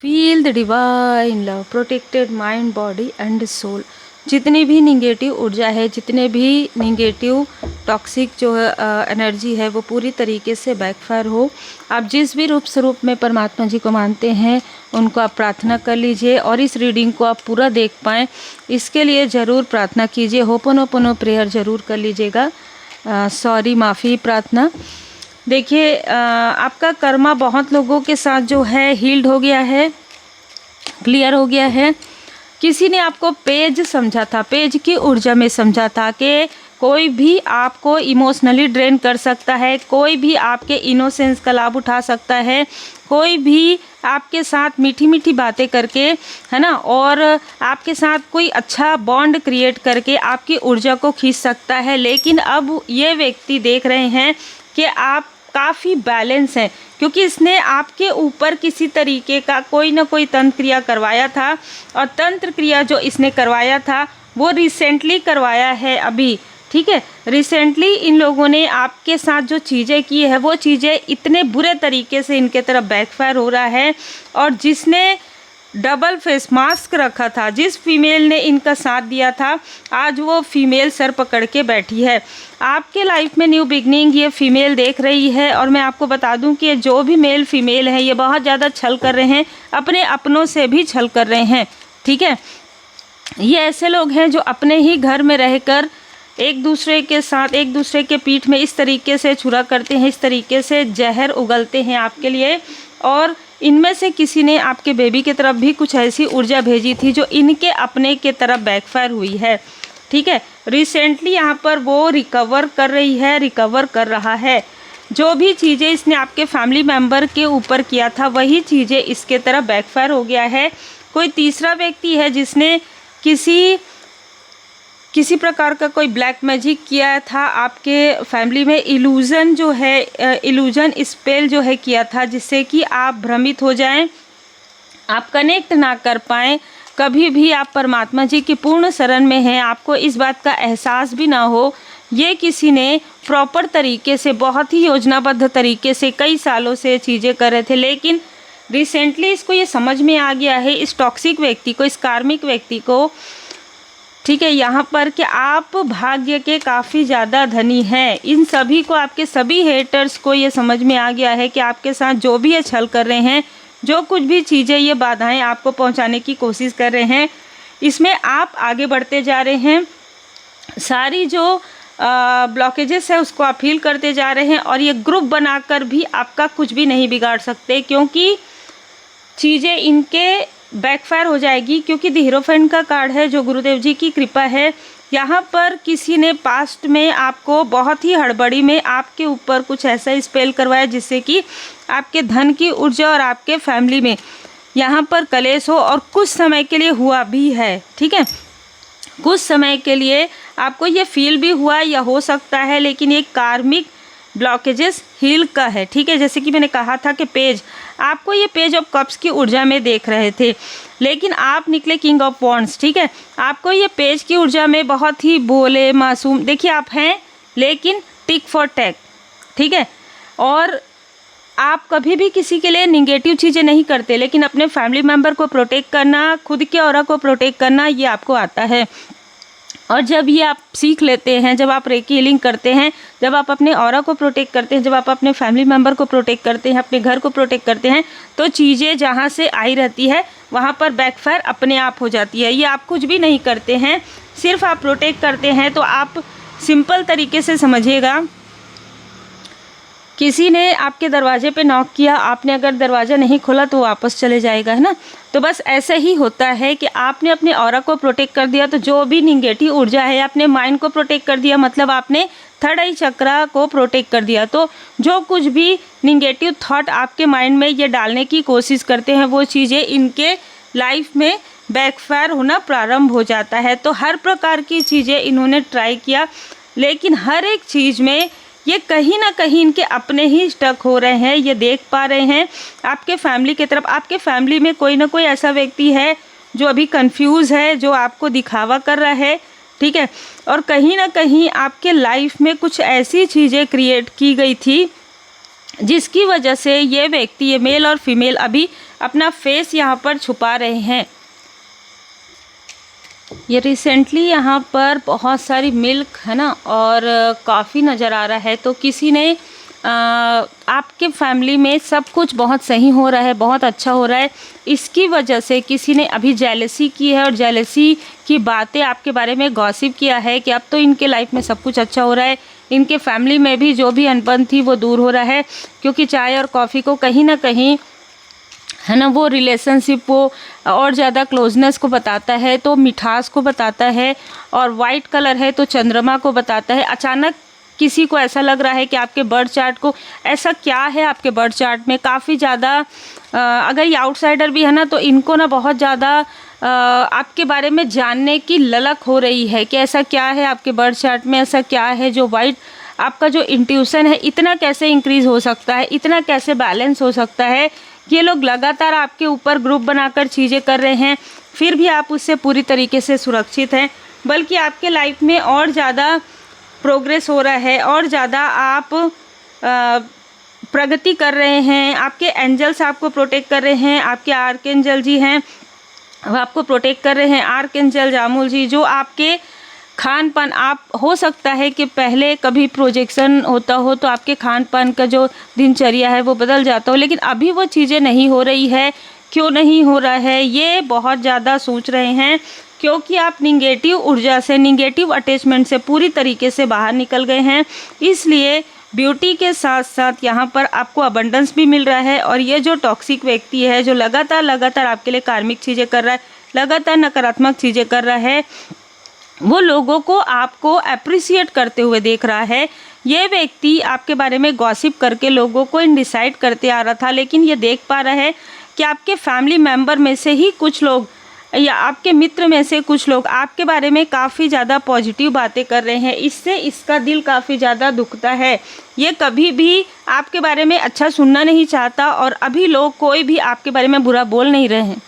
Feel the divine love protected mind body and soul. जितनी भी negative ऊर्जा है, जितने भी निगेटिव टॉक्सिक जो एनर्जी है वो पूरी तरीके से बैकफायर हो। आप जिस भी रूप स्वरूप में परमात्मा जी को मानते हैं उनको आप प्रार्थना कर लीजिए और इस रीडिंग को आप पूरा देख पाएँ इसके लिए ज़रूर प्रार्थना कीजिए। होपोनोपोनो प्रेयर ज़रूर कर लीजिएगा। सॉरी माफ़ी प्रार्थना। देखिए आपका कर्मा बहुत लोगों के साथ जो है हील्ड हो गया है, क्लियर हो गया है। किसी ने आपको पेज समझा था, पेज की ऊर्जा में समझा था कि कोई भी आपको इमोशनली ड्रेन कर सकता है, कोई भी आपके इनोसेंस का लाभ उठा सकता है, कोई भी आपके साथ मीठी मीठी बातें करके, है ना, और आपके साथ कोई अच्छा बॉन्ड क्रिएट करके आपकी ऊर्जा को खींच सकता है। लेकिन अब ये व्यक्ति देख रहे हैं कि आप काफ़ी बैलेंस हैं क्योंकि इसने आपके ऊपर किसी तरीके का कोई ना कोई तंत्र क्रिया करवाया था और तंत्र क्रिया जो इसने करवाया था वो रिसेंटली करवाया है अभी, ठीक है। रिसेंटली इन लोगों ने आपके साथ जो चीज़ें की है वो चीज़ें इतने बुरे तरीके से इनके तरफ बैकफायर हो रहा है। और जिसने डबल फेस मास्क रखा था, जिस फीमेल ने इनका साथ दिया था, आज वो फीमेल सर पकड़ के बैठी है। आपके लाइफ में न्यू बिगनिंग ये फीमेल देख रही है। और मैं आपको बता दूं कि जो भी मेल फीमेल है ये बहुत ज़्यादा छल कर रहे हैं, अपने अपनों से भी छल कर रहे हैं, ठीक है। ये ऐसे लोग हैं जो अपने ही घर में रहकर एक दूसरे के साथ, एक दूसरे के पीठ में इस तरीके से छुरा करते हैं, इस तरीके से जहर उगलते हैं आपके लिए। और इनमें से किसी ने आपके बेबी की तरफ भी कुछ ऐसी ऊर्जा भेजी थी जो इनके अपने के तरफ बैकफायर हुई है, ठीक है। रिसेंटली यहाँ पर वो रिकवर कर रही है, रिकवर कर रहा है। जो भी चीज़ें इसने आपके फैमिली मेम्बर के ऊपर किया था वही चीज़ें इसके तरफ बैकफायर हो गया है। कोई तीसरा व्यक्ति है जिसने किसी प्रकार का कोई ब्लैक मैजिक किया था आपके फैमिली में, इल्यूज़न जो है, इल्यूज़न स्पेल जो है किया था जिससे कि आप भ्रमित हो जाएं, आप कनेक्ट ना कर पाएँ, कभी भी आप परमात्मा जी की पूर्ण शरण में हैं, आपको इस बात का एहसास भी ना हो। ये किसी ने प्रॉपर तरीके से, बहुत ही योजनाबद्ध तरीके से कई सालों से चीज़ें कर रहे थे, लेकिन रिसेंटली इसको ये समझ में आ गया है, इस टॉक्सिक व्यक्ति को, इस कार्मिक व्यक्ति को, ठीक है, यहाँ पर कि आप भाग्य के काफ़ी ज़्यादा धनी हैं। इन सभी को, आपके सभी हेटर्स को ये समझ में आ गया है कि आपके साथ जो भी ये छल कर रहे हैं, जो कुछ भी चीज़ें, ये बाधाएं आपको पहुंचाने की कोशिश कर रहे हैं, इसमें आप आगे बढ़ते जा रहे हैं। सारी जो ब्लॉकेजेस है उसको आप हील करते जा रहे हैं और ये ग्रुप बनाकर भी आपका कुछ भी नहीं बिगाड़ सकते क्योंकि चीज़ें इनके बैकफायर हो जाएगी। क्योंकि द हीरोफेंट का कार्ड है जो गुरुदेव जी की कृपा है। यहाँ पर किसी ने पास्ट में आपको बहुत ही हड़बड़ी में आपके ऊपर कुछ ऐसा स्पेल करवाया जिससे कि आपके धन की ऊर्जा और आपके फैमिली में यहाँ पर कलेश हो, और कुछ समय के लिए हुआ भी है, ठीक है। कुछ समय के लिए आपको ये फील भी हुआ या हो सकता है, लेकिन ये कार्मिक ब्लॉकेजेस हील का है, ठीक है। जैसे कि मैंने कहा था कि पेज, आपको ये पेज ऑफ कप्स की ऊर्जा में देख रहे थे, लेकिन आप निकले किंग ऑफ वॉन्ड्स, ठीक है। आपको ये पेज की ऊर्जा में बहुत ही भोले मासूम, देखिए आप हैं, लेकिन टिक फॉर टैक, ठीक है। और आप कभी भी किसी के लिए निगेटिव चीज़ें नहीं करते, लेकिन अपने फैमिली मेम्बर को प्रोटेक्ट करना, खुद के ऑरा को प्रोटेक्ट करना, ये आपको आता है। और जब ये आप सीख लेते हैं, जब आप रेकी हीलिंग करते हैं, जब आप अपने ऑरा को प्रोटेक्ट करते हैं, जब आप अपने फैमिली मेम्बर को प्रोटेक्ट करते हैं, अपने घर को प्रोटेक्ट करते हैं, तो चीज़ें जहाँ से आई रहती है वहाँ पर बैकफायर अपने आप हो जाती है। ये आप कुछ भी नहीं करते हैं, सिर्फ आप प्रोटेक्ट करते हैं। तो आप सिंपल तरीके से समझिएगा, किसी ने आपके दरवाजे पे नॉक किया, आपने अगर दरवाज़ा नहीं खोला तो वापस चले जाएगा, है ना। तो बस ऐसे ही होता है कि आपने अपने ऑरा को प्रोटेक्ट कर दिया तो जो भी निगेटिव ऊर्जा है, आपने माइंड को प्रोटेक्ट कर दिया, मतलब आपने थर्ड आई चक्रा को प्रोटेक्ट कर दिया। तो जो कुछ भी निगेटिव थॉट आपके माइंड में ये डालने की कोशिश करते हैं वो चीज़ें इनके लाइफ में बैकफायर होना प्रारंभ हो जाता है। तो हर प्रकार की चीज़ें इन्होंने ट्राई किया, लेकिन हर एक चीज़ में ये कहीं ना कहीं इनके अपने ही स्टक हो रहे हैं। ये देख पा रहे हैं आपके फैमिली की तरफ, आपके फैमिली में कोई ना कोई ऐसा व्यक्ति है जो अभी कंफ्यूज है, जो आपको दिखावा कर रहा है, ठीक है। और कहीं ना कहीं आपके लाइफ में कुछ ऐसी चीज़ें क्रिएट की गई थी जिसकी वजह से ये व्यक्ति, ये मेल और फीमेल, अभी अपना फेस यहाँ पर छुपा रहे हैं। ये रिसेंटली यहाँ पर बहुत सारी मिल्क है ना और काफ़ी नज़र आ रहा है, तो किसी ने आपके फैमिली में सब कुछ बहुत सही हो रहा है, बहुत अच्छा हो रहा है, इसकी वजह से किसी ने अभी जेलसी की है और जेलसी की बातें आपके बारे में गॉसिप किया है कि अब तो इनके लाइफ में सब कुछ अच्छा हो रहा है, इनके फैमिली में भी जो भी अनबन थी वो दूर हो रहा है। क्योंकि चाय और कॉफ़ी को कहीं ना कहीं है ना वो रिलेशनशिप को और ज़्यादा क्लोजनेस को बताता है, तो मिठास को बताता है, और वाइट कलर है तो चंद्रमा को बताता है। अचानक किसी को ऐसा लग रहा है कि आपके बर्थ चार्ट को, ऐसा क्या है आपके बर्थ चार्ट में, काफ़ी ज़्यादा अगर ये आउटसाइडर भी है ना तो इनको ना बहुत ज़्यादा आपके बारे में जानने की ललक हो रही है कि ऐसा क्या है आपके बर्थ चार्ट में, ऐसा क्या है जो वाइट, आपका जो इंट्यूशन है इतना कैसे इंक्रीज़ हो सकता है, इतना कैसे बैलेंस हो सकता है। ये लोग लगातार आपके ऊपर ग्रुप बनाकर चीज़ें कर रहे हैं, फिर भी आप उससे पूरी तरीके से सुरक्षित हैं, बल्कि आपके लाइफ में और ज़्यादा प्रोग्रेस हो रहा है और ज़्यादा आप प्रगति कर रहे हैं। आपके एंजल्स आपको प्रोटेक्ट कर रहे हैं, आपके आर्कएंजल जी हैं वो आपको प्रोटेक्ट कर रहे हैं, आर्कएंजल जामुल जी, जो आपके खान पान, आप हो सकता है कि पहले कभी प्रोजेक्शन होता हो तो आपके खान पान का जो दिनचर्या है वो बदल जाता हो, लेकिन अभी वो चीज़ें नहीं हो रही है। क्यों नहीं हो रहा है, ये बहुत ज़्यादा सोच रहे हैं, क्योंकि आप निगेटिव ऊर्जा से, निगेटिव अटैचमेंट से पूरी तरीके से बाहर निकल गए हैं। इसलिए ब्यूटी के साथ साथ यहाँ पर आपको अबंडेंस भी मिल रहा है। और ये जो टॉक्सिक व्यक्ति है, जो लगातार आपके लिए कार्मिक चीज़ें कर रहा है, लगातार नकारात्मक चीज़ें कर रहा है, वो लोगों को आपको अप्रिशिएट करते हुए देख रहा है। ये व्यक्ति आपके बारे में गॉसिप करके लोगों को इनडिसाइड करते आ रहा था, लेकिन ये देख पा रहा है कि आपके फैमिली मेम्बर में से ही कुछ लोग या आपके मित्र में से कुछ लोग आपके बारे में काफ़ी ज़्यादा पॉजिटिव बातें कर रहे हैं। इससे इसका दिल काफ़ी ज़्यादा दुखता है। ये कभी भी आपके बारे में अच्छा सुनना नहीं चाहता और अभी लोग कोई भी आपके बारे में बुरा बोल नहीं रहे हैं।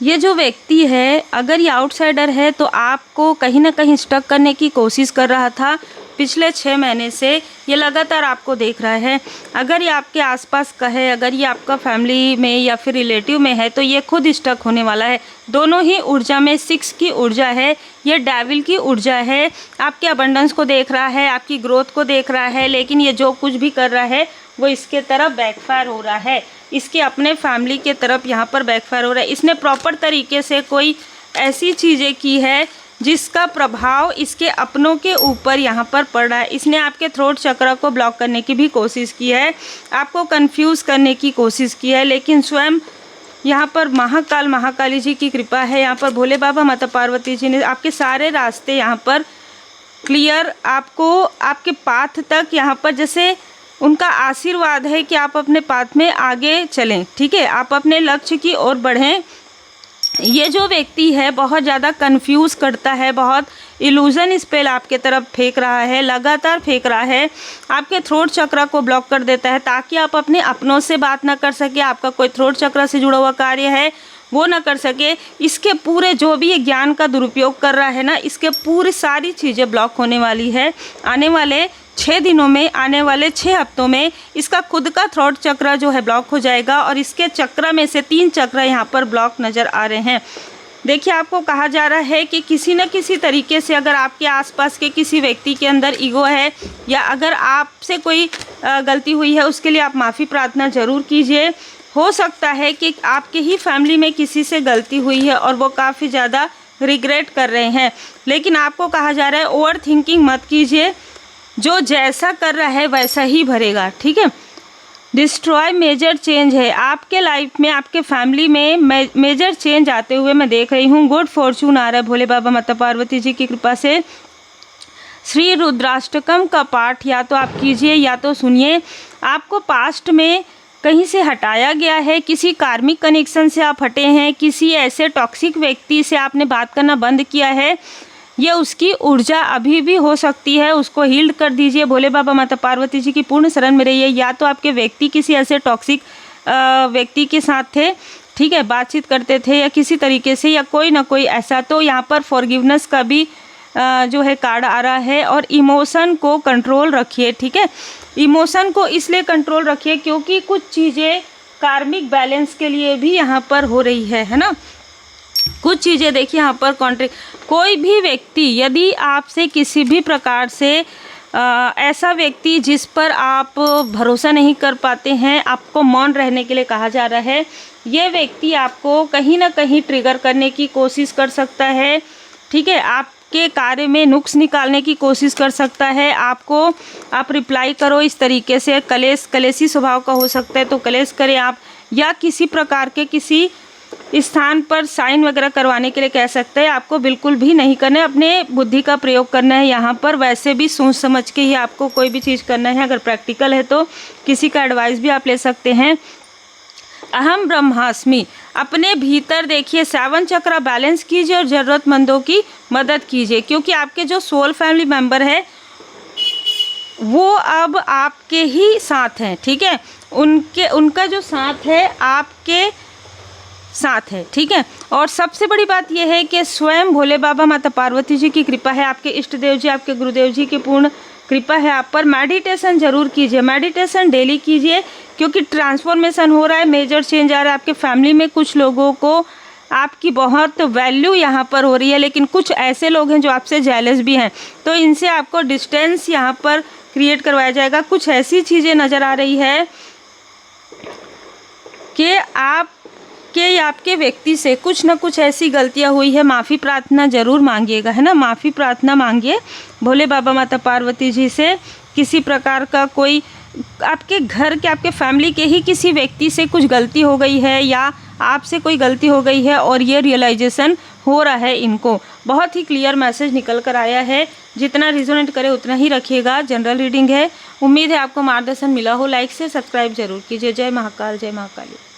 ये जो व्यक्ति है, अगर ये आउटसाइडर है तो आपको कहीं ना कहीं स्टक करने की कोशिश कर रहा था। पिछले 6 महीने से ये लगातार आपको देख रहा है। अगर ये आपके आसपास का है, अगर ये आपका फैमिली में या फिर रिलेटिव में है, तो ये खुद स्टक होने वाला है। दोनों ही ऊर्जा में 6 की ऊर्जा है, ये डेविल की ऊर्जा है। आपके अबंडेंस को देख रहा है, आपकी ग्रोथ को देख रहा है, लेकिन ये जो कुछ भी कर रहा है वो इसके तरफ बैकफायर हो रहा है, इसके अपने फैमिली के तरफ यहाँ पर बैकफायर हो रहा है। इसने प्रॉपर तरीके से कोई ऐसी चीज़ें की है जिसका प्रभाव इसके अपनों के ऊपर यहाँ पर पड़ रहा है। इसने आपके थ्रोट चक्र को ब्लॉक करने की भी कोशिश की है, आपको कंफ्यूज करने की कोशिश की है, लेकिन स्वयं यहाँ पर महाकाली जी की कृपा है। यहाँ पर भोले बाबा, माता पार्वती जी ने आपके सारे रास्ते यहाँ पर क्लियर, आपको आपके पाथ तक यहाँ पर जैसे उनका आशीर्वाद है कि आप अपने पाथ में आगे चलें। ठीक है, आप अपने लक्ष्य की ओर बढ़ें। ये जो व्यक्ति है बहुत ज़्यादा कंफ्यूज करता है, बहुत इल्यूजन स्पेल आपके तरफ फेंक रहा है, लगातार फेंक रहा है, आपके थ्रोट चक्र को ब्लॉक कर देता है ताकि आप अपने अपनों से बात ना कर सके, आपका कोई थ्रोट चक्र से जुड़ा हुआ कार्य है वो ना कर सके। इसके पूरे जो भी ये ज्ञान का दुरुपयोग कर रहा है ना, इसके पूरी सारी चीज़ें ब्लॉक होने वाली है। आने वाले 6 दिनों में, आने वाले 6 हफ्तों में इसका खुद का थ्रोट चक्र जो है ब्लॉक हो जाएगा और इसके चक्र में से 3 चक्र यहाँ पर ब्लॉक नज़र आ रहे हैं। देखिए, आपको कहा जा रहा है कि किसी न किसी तरीके से अगर आपके आसपास के किसी व्यक्ति के अंदर ईगो है या अगर आपसे कोई गलती हुई है, उसके लिए आप माफ़ी प्रार्थना ज़रूर कीजिए। हो सकता है कि आपके ही फैमिली में किसी से गलती हुई है और वो काफ़ी ज़्यादा रिग्रेट कर रहे हैं, लेकिन आपको कहा जा रहा है ओवर थिंकिंग मत कीजिए, जो जैसा कर रहा है वैसा ही भरेगा। ठीक है, डिस्ट्रॉय मेजर चेंज है आपके लाइफ में, आपके फैमिली में मेजर चेंज आते हुए मैं देख रही हूँ। गुड फॉर्चून आ रहा है भोले बाबा, माता पार्वती जी की कृपा से। श्री रुद्राष्टकम का पाठ या तो आप कीजिए या तो सुनिए। आपको पास्ट में कहीं से हटाया गया है, किसी कार्मिक कनेक्शन से आप हटे हैं, किसी ऐसे टॉक्सिक व्यक्ति से आपने बात करना बंद किया है, ये उसकी ऊर्जा अभी भी हो सकती है, उसको हील्ड कर दीजिए। भोले बाबा, माता पार्वती जी की पूर्ण शरण में रहिए। या तो आपके व्यक्ति किसी ऐसे टॉक्सिक व्यक्ति के साथ थे, ठीक है, बातचीत करते थे या किसी तरीके से, या कोई ना कोई ऐसा, तो यहाँ पर फॉरगिवनेस का भी जो है कार्ड आ रहा है। और इमोशन को कंट्रोल रखिए, ठीक है। इमोशन को इसलिए कंट्रोल रखिए क्योंकि कुछ चीज़ें कार्मिक बैलेंस के लिए भी यहाँ पर हो रही है ना। कुछ चीज़ें देखिए यहाँ पर कोई भी व्यक्ति यदि आपसे किसी भी प्रकार से ऐसा व्यक्ति जिस पर आप भरोसा नहीं कर पाते हैं, आपको मौन रहने के लिए कहा जा रहा है। ये व्यक्ति आपको कहीं ना कहीं ट्रिगर करने की कोशिश कर सकता है, ठीक है। आपके कार्य में नुक्स निकालने की कोशिश कर सकता है। आप रिप्लाई करो इस तरीके से, कलेशी स्वभाव का हो सकता है तो कलेश करें आप, या किसी प्रकार के किसी स्थान पर साइन वगैरह करवाने के लिए कह सकते हैं। आपको बिल्कुल भी नहीं करना है, अपने बुद्धि का प्रयोग करना है यहाँ पर। वैसे भी सोच समझ के ही आपको कोई भी चीज़ करना है। अगर प्रैक्टिकल है तो किसी का एडवाइस भी आप ले सकते हैं। अहम ब्रह्मास्मि, अपने भीतर देखिए 7 चक्र बैलेंस कीजिए और ज़रूरतमंदों की मदद कीजिए, क्योंकि आपके जो सोल फैमिली मेम्बर है वो अब आपके ही साथ हैं, ठीक है। उनका जो साथ है आपके साथ है, ठीक है। और सबसे बड़ी बात यह है कि स्वयं भोले बाबा माता पार्वती जी की कृपा है, आपके इष्ट देव जी, आपके गुरुदेव जी की पूर्ण कृपा है आप पर। मेडिटेशन जरूर कीजिए, मेडिटेशन डेली कीजिए, क्योंकि ट्रांसफॉर्मेशन हो रहा है, मेजर चेंज आ रहा है आपके फैमिली में। कुछ लोगों को आपकी बहुत वैल्यू यहाँ पर हो रही है, लेकिन कुछ ऐसे लोग हैं जो आपसे जेलस भी हैं, तो इनसे आपको डिस्टेंस यहाँ पर क्रिएट करवाया जाएगा। कुछ ऐसी चीज़ें नज़र आ रही है कि आपके व्यक्ति से कुछ ना कुछ ऐसी गलतियां हुई है। माफ़ी प्रार्थना जरूर मांगिएगा, है ना। माफ़ी प्रार्थना मांगिए भोले बाबा माता पार्वती जी से। किसी प्रकार का कोई आपके घर के, आपके फैमिली के ही किसी व्यक्ति से कुछ गलती हो गई है या आपसे कोई गलती हो गई है और ये रियलाइजेशन हो रहा है इनको। बहुत ही क्लियर मैसेज निकल कर आया है, जितना रिजोनेट करे उतना ही रखिएगा। जनरल रीडिंग है, उम्मीद है आपको मार्गदर्शन मिला हो। लाइक से सब्सक्राइब जरूर कीजिए। जय महाकाल, जय महाकाली।